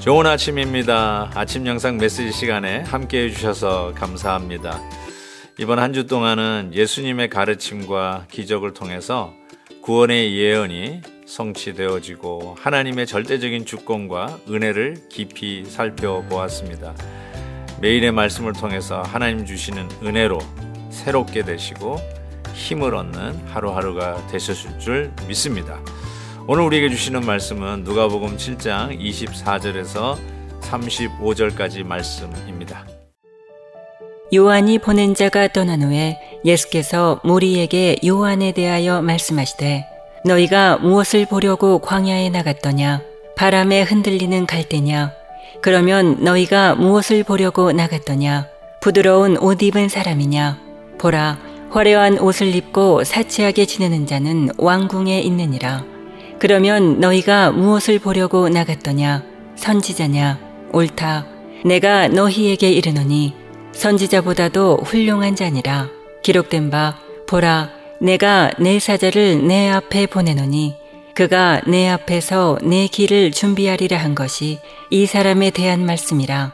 좋은 아침입니다. 아침 영상 메시지 시간에 함께 해주셔서 감사합니다. 이번 한 주 동안은 예수님의 가르침과 기적을 통해서 구원의 예언이 성취되어지고 하나님의 절대적인 주권과 은혜를 깊이 살펴보았습니다. 매일의 말씀을 통해서 하나님 주시는 은혜로 새롭게 되시고 힘을 얻는 하루하루가 되셨을 줄 믿습니다. 오늘 우리에게 주시는 말씀은 누가복음 7장 24절에서 35절까지 말씀입니다. 요한이 보낸 자가 떠난 후에 예수께서 무리에게 요한에 대하여 말씀하시되 너희가 무엇을 보려고 광야에 나갔더냐? 바람에 흔들리는 갈대냐? 그러면 너희가 무엇을 보려고 나갔더냐? 부드러운 옷 입은 사람이냐? 보라, 화려한 옷을 입고 사치하게 지내는 자는 왕궁에 있느니라. 그러면 너희가 무엇을 보려고 나갔더냐? 선지자냐? 옳다. 내가 너희에게 이르노니 선지자보다도 훌륭한 자니라. 기록된 바 보라, 내가 내 사자를 내 앞에 보내노니 그가 내 앞에서 내 길을 준비하리라 한 것이 이 사람에 대한 말씀이라.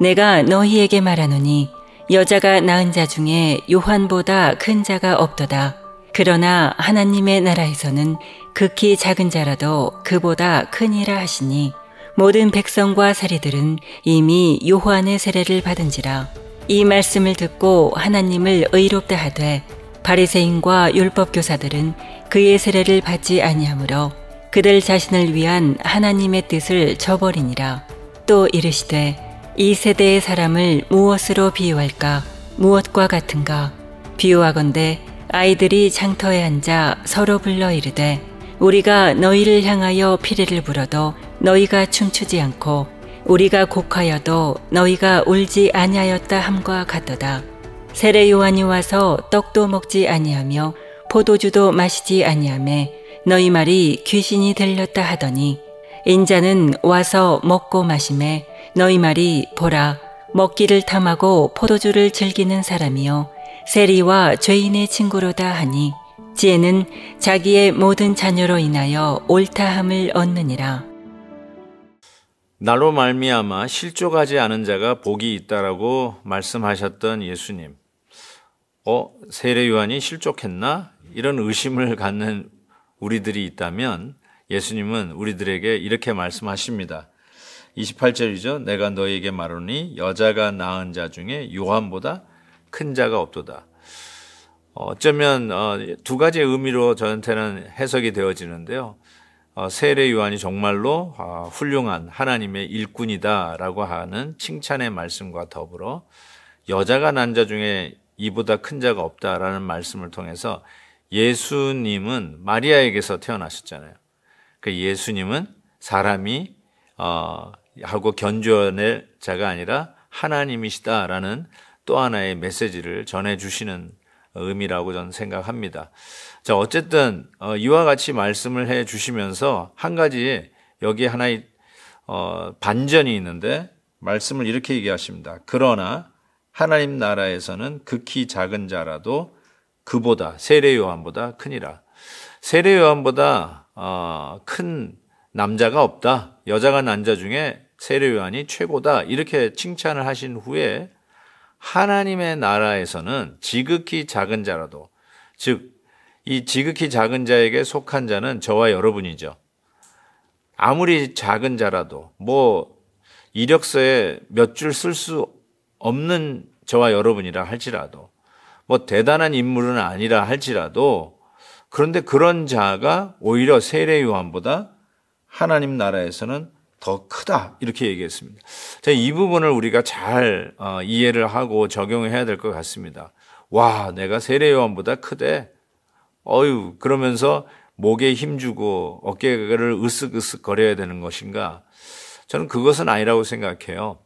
내가 너희에게 말하노니 여자가 낳은 자 중에 요한보다 큰 자가 없도다. 그러나 하나님의 나라에서는 극히 작은 자라도 그보다 크니라 하시니 모든 백성과 세리들은 이미 요한의 세례를 받은지라. 이 말씀을 듣고 하나님을 의롭다 하되 바리새인과 율법교사들은 그의 세례를 받지 아니하므로 그들 자신을 위한 하나님의 뜻을 저버리니라. 또 이르시되 이 세대의 사람을 무엇으로 비유할까? 무엇과 같은가? 비유하건대 아이들이 장터에 앉아 서로 불러 이르되 우리가 너희를 향하여 피리를 불어도 너희가 춤추지 않고 우리가 곡하여도 너희가 울지 아니하였다 함과 같도다. 세례 요한이 와서 떡도 먹지 아니하며 포도주도 마시지 아니하매 너희 말이 귀신이 들렸다 하더니 인자는 와서 먹고 마시매 너희 말이 보라 먹기를 탐하고 포도주를 즐기는 사람이요 세리와 죄인의 친구로다 하니 지혜는 자기의 모든 자녀로 인하여 옳다함을 얻느니라. 나로 말미암아 실족하지 않은 자가 복이 있다라고 말씀하셨던 예수님. 세례 요한이 실족했나? 이런 의심을 갖는 우리들이 있다면 예수님은 우리들에게 이렇게 말씀하십니다. 28절이죠. 내가 너희에게 말하노니 여자가 낳은 자 중에 요한보다 큰 자가 없도다. 어쩌면 두 가지의 의미로 저한테는 해석이 되어지는데요. 세례 요한이 정말로 훌륭한 하나님의 일꾼이다라고 하는 칭찬의 말씀과 더불어 여자가 난 자 중에 이보다 큰 자가 없다라는 말씀을 통해서 예수님은 마리아에게서 태어나셨잖아요. 그 예수님은 사람이 하고 견주어낼 자가 아니라 하나님이시다라는 또 하나의 메시지를 전해주시는 의미라고 저는 생각합니다. 자, 어쨌든 이와 같이 말씀을 해 주시면서 한 가지 여기에 하나의 반전이 있는데 말씀을 이렇게 얘기하십니다. 그러나 하나님 나라에서는 극히 작은 자라도 그보다 세례 요한보다 크니라. 세례 요한보다 큰 남자가 없다. 여자가 난 자 중에 세례 요한이 최고다. 이렇게 칭찬을 하신 후에 하나님의 나라에서는 지극히 작은 자라도, 즉 이 지극히 작은 자에게 속한 자는 저와 여러분이죠. 아무리 작은 자라도 이력서에 몇 줄 쓸 수 없는 저와 여러분이라 할지라도 대단한 인물은 아니라 할지라도 그런데 그런 자가 오히려 세례 요한보다 하나님 나라에서는 더 크다 이렇게 얘기했습니다. 자, 이 부분을 우리가 잘 이해를 하고 적용해야 될 것 같습니다. 와, 내가 세례 요한보다 크대. 그러면서 목에 힘주고 어깨를 으쓱으쓱 거려야 되는 것인가? 저는 그것은 아니라고 생각해요.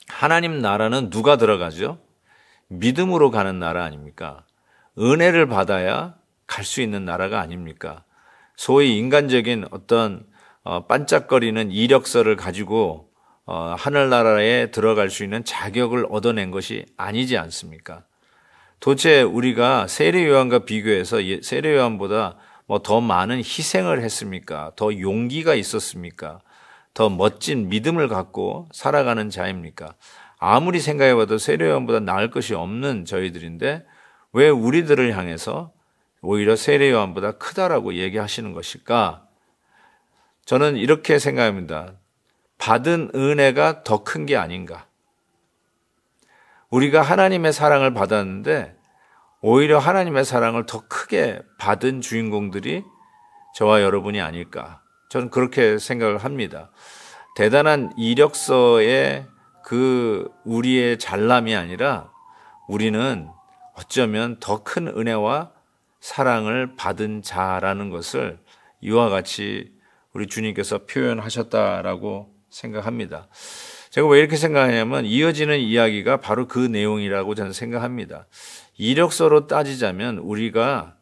하나님 나라는 누가 들어가죠? 믿음으로 가는 나라 아닙니까? 은혜를 받아야 갈 수 있는 나라가 아닙니까? 소위 인간적인 어떤 반짝거리는 이력서를 가지고 하늘나라에 들어갈 수 있는 자격을 얻어낸 것이 아니지 않습니까? 도대체 우리가 세례 요한과 비교해서 세례 요한보다 더 많은 희생을 했습니까? 더 용기가 있었습니까? 더 멋진 믿음을 갖고 살아가는 자입니까? 아무리 생각해봐도 세례요한보다 나을 것이 없는 저희들인데 왜 우리들을 향해서 오히려 세례요한보다 크다라고 얘기하시는 것일까? 저는 이렇게 생각합니다. 받은 은혜가 더 큰 게 아닌가. 우리가 하나님의 사랑을 받았는데 오히려 하나님의 사랑을 더 크게 받은 주인공들이 저와 여러분이 아닐까. 저는 그렇게 생각을 합니다. 대단한 이력서의 우리의 잘남이 아니라 우리는 어쩌면 더 큰 은혜와 사랑을 받은 자라는 것을 이와 같이 우리 주님께서 표현하셨다라고 생각합니다. 제가 왜 이렇게 생각하냐면 이어지는 이야기가 바로 그 내용이라고 저는 생각합니다. 이력서로 따지자면 우리가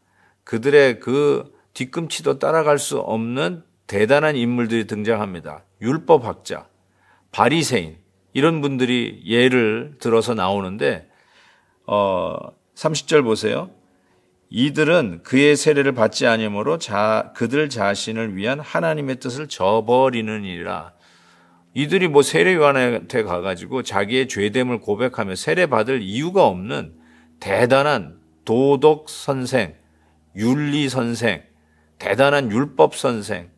그들의 그 뒤꿈치도 따라갈 수 없는 대단한 인물들이 등장합니다. 율법학자, 바리새인 이런 분들이 예를 들어서 나오는데 30절 보세요. 이들은 그의 세례를 받지 아니므로 그들 자신을 위한 하나님의 뜻을 저버리느니라. 이들이 뭐 세례 요한한테 가가지고 자기의 죄됨을 고백하며 세례 받을 이유가 없는 대단한 도덕 선생, 윤리 선생, 대단한 율법 선생,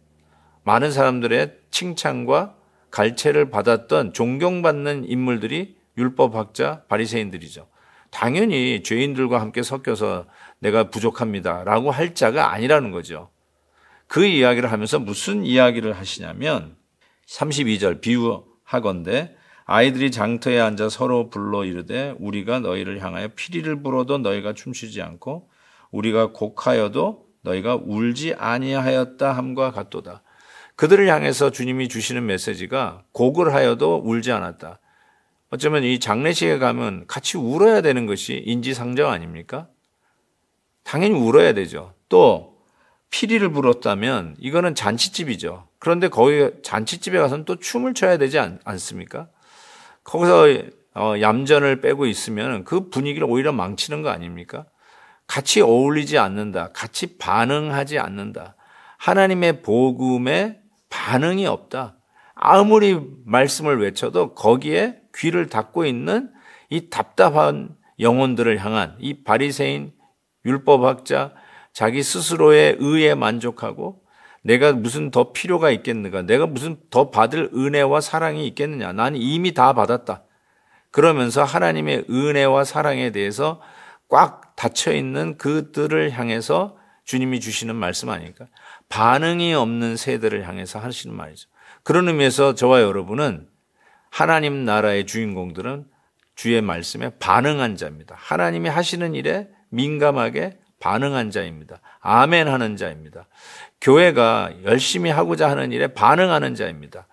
많은 사람들의 칭찬과 갈채를 받았던 존경받는 인물들이 율법학자, 바리새인들이죠. 당연히 죄인들과 함께 섞여서 내가 부족합니다라고 할 자가 아니라는 거죠. 그 이야기를 하면서 무슨 이야기를 하시냐면 32절 비유하건대 아이들이 장터에 앉아 서로 불러 이르되 우리가 너희를 향하여 피리를 불어도 너희가 춤추지 않고 우리가 곡하여도 너희가 울지 아니하였다 함과 같도다. 그들을 향해서 주님이 주시는 메시지가 곡을 하여도 울지 않았다. 어쩌면 이 장례식에 가면 같이 울어야 되는 것이 인지상정 아닙니까? 당연히 울어야 되죠. 또 피리를 불었다면 이거는 잔치집이죠. 그런데 거기 잔치집에 가서는 또 춤을 춰야 되지 않습니까? 거기서 얌전을 빼고 있으면 그 분위기를 오히려 망치는 거 아닙니까? 같이 어울리지 않는다. 같이 반응하지 않는다. 하나님의 복음에 반응이 없다. 아무리 말씀을 외쳐도 거기에 귀를 닫고 있는 이 답답한 영혼들을 향한 이 바리새인 율법학자, 자기 스스로의 의에 만족하고 내가 무슨 더 필요가 있겠는가? 내가 무슨 더 받을 은혜와 사랑이 있겠느냐? 나는 이미 다 받았다. 그러면서 하나님의 은혜와 사랑에 대해서 꽉 닫혀 있는 그들을 향해서 주님이 주시는 말씀 아닙니까? 반응이 없는 세대를 향해서 하시는 말이죠. 그런 의미에서 저와 여러분은 하나님 나라의 주인공들은 주의 말씀에 반응한 자입니다. 하나님이 하시는 일에 민감하게 반응한 자입니다. 아멘 하는 자입니다. 교회가 열심히 하고자 하는 일에 반응하는 자입니다.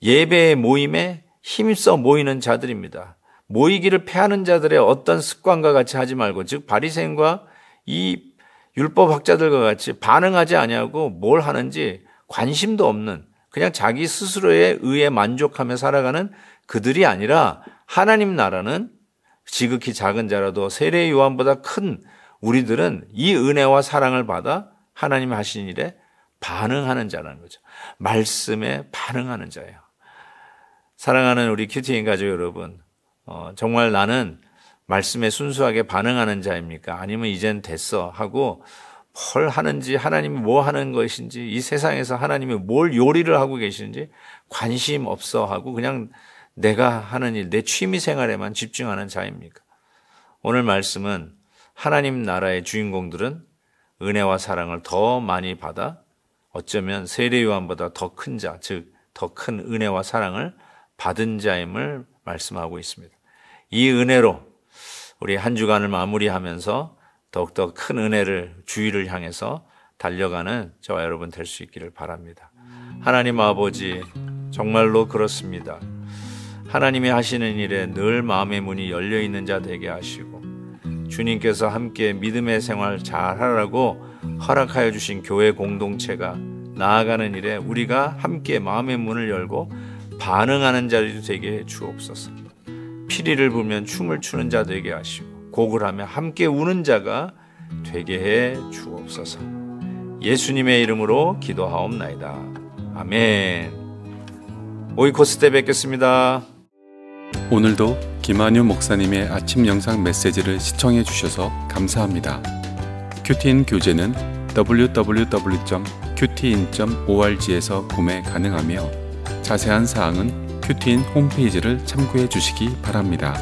예배의 모임에 힘써 모이는 자들입니다. 모이기를 패하는 자들의 어떤 습관과 같이 하지 말고, 즉 바리새인과 이 율법학자들과 같이 반응하지 아니하고 뭘 하는지 관심도 없는, 그냥 자기 스스로의 의에 만족하며 살아가는 그들이 아니라 하나님 나라는 지극히 작은 자라도 세례 요한보다 큰 우리들은 이 은혜와 사랑을 받아 하나님이 하신 일에 반응하는 자라는 거죠. 말씀에 반응하는 자예요. 사랑하는 우리 큐티인 가족 여러분, 정말 나는 말씀에 순수하게 반응하는 자입니까? 아니면 이젠 됐어 하고 뭘 하는지, 하나님이 뭐 하는 것인지, 이 세상에서 하나님이 뭘 요리를 하고 계시는지 관심 없어 하고 그냥 내가 하는 일, 내 취미 생활에만 집중하는 자입니까? 오늘 말씀은 하나님 나라의 주인공들은 은혜와 사랑을 더 많이 받아 어쩌면 세례 요한보다 더 큰 자, 즉 더 큰 은혜와 사랑을 받은 자임을 말씀하고 있습니다. 이 은혜로 우리 한 주간을 마무리하면서 더욱더 큰 은혜를 주의를 향해서 달려가는 저와 여러분 될 수 있기를 바랍니다. 하나님 아버지, 정말로 그렇습니다. 하나님이 하시는 일에 늘 마음의 문이 열려 있는 자 되게 하시고 주님께서 함께 믿음의 생활 잘하라고 허락하여 주신 교회 공동체가 나아가는 일에 우리가 함께 마음의 문을 열고 반응하는 자들이 되게 해 주옵소서. 피리를 불면 춤을 추는 자 되게 하시고 곡을 하며 함께 우는 자가 되게 해 주옵소서. 예수님의 이름으로 기도하옵나이다. 아멘. 오이코스 때 뵙겠습니다. 오늘도 김한유 목사님의 아침 영상 메시지를 시청해 주셔서 감사합니다. 큐티인 교재는 www.qtin.org에서 구매 가능하며 자세한 사항은 큐티인 홈페이지를 참고해 주시기 바랍니다.